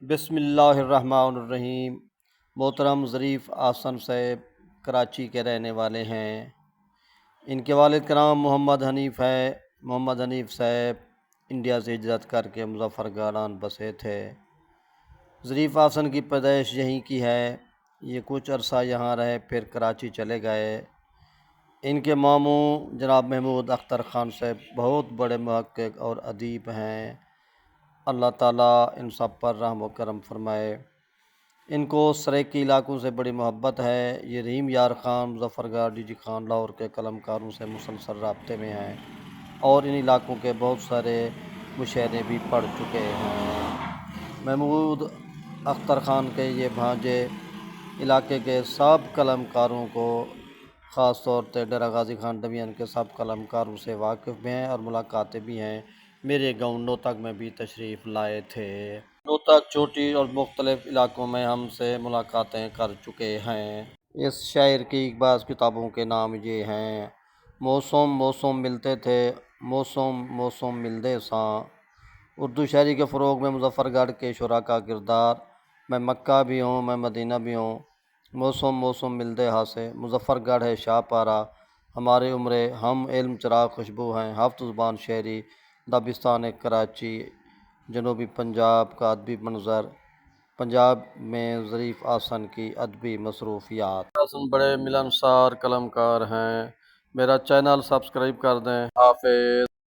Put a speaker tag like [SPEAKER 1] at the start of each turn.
[SPEAKER 1] بسم اللہ الرحمن الرحیم۔ محترم ظریف آسن صاحب کراچی کے رہنے والے ہیں۔ ان کے والد کا نام محمد حنیف ہے۔ محمد حنیف صاحب انڈیا سے ہجرت کر کے مظفر گڑھ بسے تھے۔ ظریف آسن کی پیدائش یہیں کی ہے۔ یہ کچھ عرصہ یہاں رہے، پھر کراچی چلے گئے۔ ان کے ماموں جناب محمود اختر خان صاحب بہت بڑے محقق اور ادیب ہیں۔ اللہ تعالیٰ ان سب پر رحم و کرم فرمائے۔ ان کو سریکی علاقوں سے بڑی محبت ہے۔ یہ رحیم یار خان، مظفر گڑھ، ڈی جی خان لاہور کے قلمکاروں سے مسلسل رابطے میں ہیں اور ان علاقوں کے بہت سارے مشاعرے بھی پڑھ چکے ہیں۔ محمود اختر خان کے یہ بھانجے علاقے کے سب قلمکاروں کو، خاص طور پہ ڈیرہ غازی خان ڈویژن کے سب قلمکاروں سے واقف بھی ہیں اور ملاقاتیں بھی ہیں۔ میرے گاؤں نوتک میں بھی تشریف لائے تھے۔ نوتک، چوٹی اور مختلف علاقوں میں ہم سے ملاقاتیں کر چکے ہیں۔ اس شاعر کی بعض کتابوں کے نام یہ ہیں: موسم موسم ملتے تھے، موسم موسم ملدے ساں۔ اردو شاعری کے فروغ میں مظفر گڑھ کے شعراء کا کردار: میں مکہ بھی ہوں، میں مدینہ بھی ہوں، موسم موسم ملدے ہاں سے۔ مظفر گڑھ ہے شاہ پارہ، ہمارے عمرے، ہم علم چراغ خوشبو ہیں۔ ہفت زبان شاعری، دبستان کراچی، جنوبی پنجاب کا ادبی منظر، پنجاب میں ظریف آسن کی ادبی مصروفیات۔ آسن بڑے ملنسار قلمکار ہیں۔ میرا چینل سبسکرائب کر دیں۔ حافظ۔